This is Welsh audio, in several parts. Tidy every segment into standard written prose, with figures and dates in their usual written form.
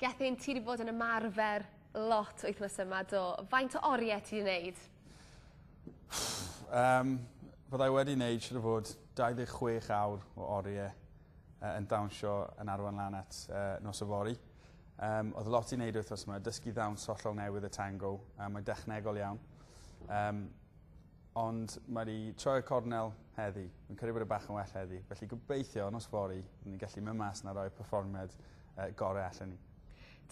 Gethin, ti wedi bod yn ymarfer lot wythnos yma, do. Faint o oriau ti wedi wneud? Byddai wedi wneud siwr o fod 26 awr o oriau yn dawnsio yn arwain lan at nos o fori. Oedd lot i wneud wythnos yma, dysgu ddawns hollol newydd y tango, mae'n dechnegol iawn. Ond mae wedi troi y cornel heddi, yn credu bod y bach yn well heddi. Felly gobeithio nos fori, ni'n gallu mynd mas na roi perfformiad gorau allan ni.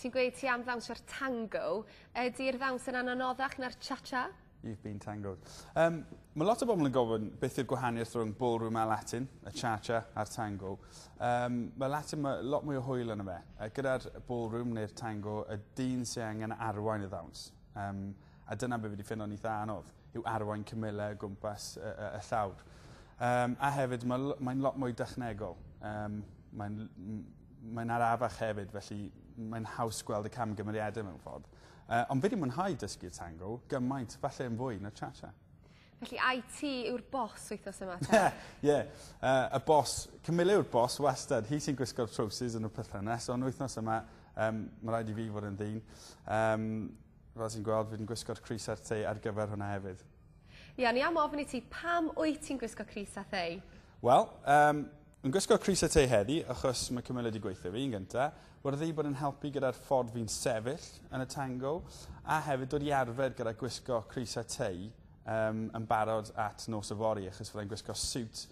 Ti'n gweud ti am ddawnsio'r tango, ydy'r ddawns yn anoddach na'r cha-cha? You've been tangoed. Mae lot o bobl yn gofyn beth yw'r gwahaniaeth rhwng ballroom a Latin, y cha-cha a'r tango. Mae Latin mae lot mwy o hwyl yn y fe. Gyda'r ballroom neu'r tango, y dyn sy'n angen arwain y ddawns. A dyna beth fi wedi ffind o'n eitha anodd, yw arwain cymylau gwmpas y llawr. A hefyd, mae'n lot mwy dechnegol. Mae'n arafach hefyd, felly mae'n haws gweld y camgymeriadau mewn ffordd. Ond fi wedi mwynhau dysgu tango, gymaint, falle yn fwy na cha-cha. Felly IT yw'r boss wythnos yma ta? Ie, y boss, Camilla yw'r boss wastad. Hi sy'n gwisgo'r trowsus yn y perthynas, ond wythnos yma, mae rhaid i fi fod yn ddyn. Fel sy'n gweld, fi wedi gwisgo'r Cris ar Tei ar gyfer hwnna hefyd. Ie, ni am ofyn i ti, pam wyt ti'n gwisgo Cris ar Tei? Wel, yn gwisgo Cris ar Tei heddi, achos mae Camilla wedi gweithio fi yn gyntaf, wrth i bod yn helpu gyda'r ffordd fi'n sefyll yn y tango, a hefyd dod i arfer gyda gwisgo Cris ar Tei yn barod at nos y fori, achos fyddai'n gwisgo siwt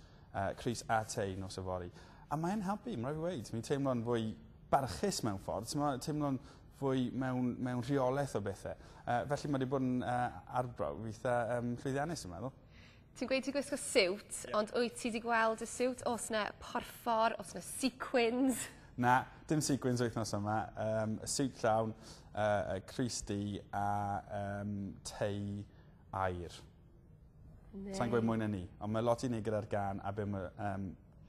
Cris ar Tei nos y fori. A mae'n helpu, mae'n rhaid i weid. Mi'n teimlo'n fwy barchus mewn ffordd, mae'n teimlo'n fwy mewn rheolaeth o bethau. Felly mae wedi bod yn arbrawf eitha llwyddiannus yn meddwl. Ti'n gweud ti gwisgo siwt, ond wyt ti wedi gweld y siwt? Oes na porffor, oes na sequins? Na, dim sequins wythnos yma. Y siwt llawn, y Cris di a tei air. Sa'n gweud mwy na ni, ond mae lot i ni gyda'r gan a be mae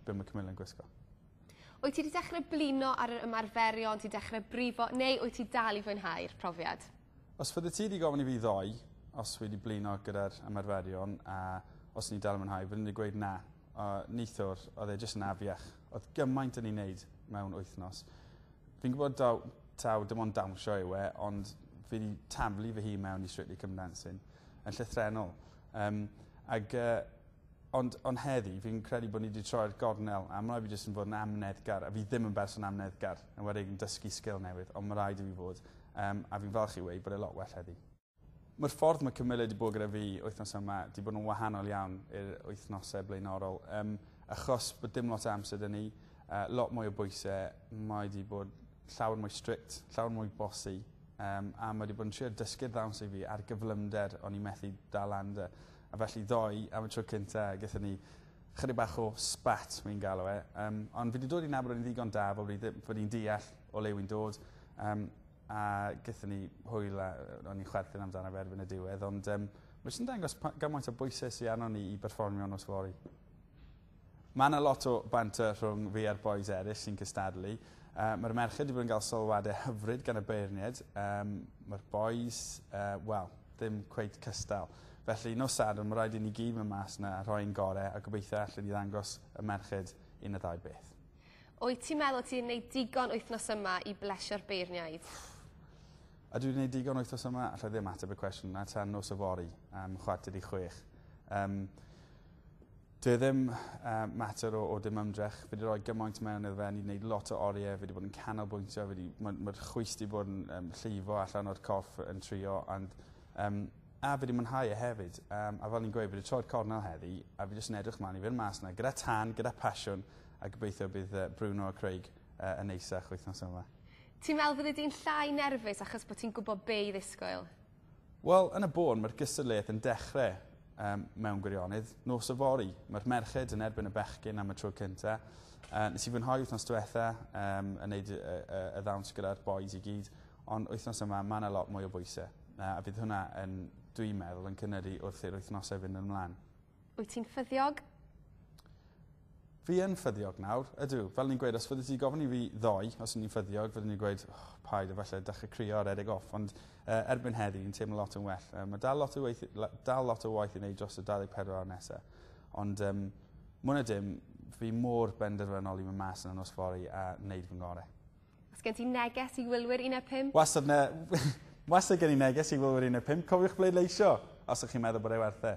Camilla yn gwisgo. Wyt ti wedi dechrau blino ar yr ymarferion, ti dechrau brifo, neu wyt ti dal i fwynhau'r profiad? Os fydde ti wedi gofyn i fi ddoi, os wedi blino gyda'r ymarferion, a os ni dal yn mwynhau, fyddwn ni wedi gweud na. Neithwr, oedd e jyst yn afiach. Oedd gymaint yn ei wneud mewn wythnos. Fi'n gwybod taw dim ond dawnsio yw e, ond fi wedi taflu fy hun mewn i Strictly Come Dancing yn llythrenol. Ond heddi, fi'n credu bod ni wedi troi'r gornel, a mae rhaid fi jyst yn fod yn amneddgar, a fi ddim yn berson amneddgar, yn wedi yn dysgu sgil newydd, ond mae rhaid i fi fod, a fi'n falch i wei bod e lot well heddi. Mae'r ffordd mae Camilla wedi bod gyda fi wythnos yma wedi bod yn wahanol iawn i'r wythnosau blaenorol. Achos bod dim lot o amser dyn ni, lot mwy o bwysau, mae wedi bod llawer mwy strict, llawer mwy bosi, a mae wedi bod yn trio dysgu'r ddawns i fi ar gyflymder o'n i methu dal anda. A felly ddoi, am y tro cynta, gyda ni chydig bach o spat, mae'n galw e. Ond fi wedi dod i nabod o'n i ddigon da, bod i'n deall o le wy'n dod. A gyda ni hwyl, o'n i'n chwerthin amdano fe erbyn y diwedd, ond mae jyst yn dangos gymaint o bwysau sy'n arno ni i berfformio nos fori. Mae yna lot o banter rhwng fi a'r boys eraill sy'n cystadlu. Mae'r merched wedi bod yn cael sylwadau hyfryd gan y beirniad. Mae'r boys, wel, ddim cweith cystal. Felly, nos Sadwrn, mae rhaid i ni gyd mewn mas na rhoi'n gorau a gobeithio allan i ddangos y merched un y ddau beth. Wyt ti'n meddwl ti'n gwneud digon wythnos yma i blesio'r beirniaid? A dwi wedi gwneud digon wythnos yma, allai ddim ateb y cwestiwn, na tan nos y fori, chwarter i 6. Dwi ddim mater o dim ymdrech. Fi wedi rhoi gymaint mewn iddo fe, ni wedi gwneud lot o oriau, fi wedi bod yn canolbwyntio, mae'r chwys wedi bod yn llifo allan o'r corff yn trio, a fi wedi mwynhau e hefyd. A fel ni'n gweud, fi wedi troi'r cornel heddi, a fi jyst yn edrych mlaen i fynd mas yna, gyda tan, gyda pasiwn, a gobeithio bydd Bruno a Craig yn neisach wythnos yma. Ti'n meddwl fyddi di'n llai nerfus achos bod ti'n gwybod be i ddisgwyl? Wel, yn y bôn, mae'r gystadleuaeth yn dechrau mewn gwirionedd nos y fori. Mae'r merched yn erbyn y bechgyn am y tro cynta. Nes i fwynhau wythnos diwetha yn gwneud y ddawns gyda'r boys i gyd, ond wythnos yma mae yna lot mwy o bwysau. A fydd hwnna dwi'n meddwl, yn cynyddu wrth i'r wythnosau fynd ymlaen. Wyt ti'n ffyddiog? Fi yn ffyddiog nawr, ydw. Fel ni'n gweud, os fydde ti gofyn i fi ddoi, os ni'n ffyddiog, fydde ni'n gweud, paid, efallai, dechrau crio ar edrych off. Ond erbyn heddi, ni'n teimlo lot yn well. Mae dal lot o waith i wneud dros y 24 awr nesaf. Ond mwy na dim, fi mor benderfynol i mynd mas yn y nos fori a wneud fy ngorau. Os gen ti neges i wylwyr Uned5? Wastad gen i neges i wylwyr 15. Cofiwch bleidleisio os ydych chi'n meddwl bod ei werth e.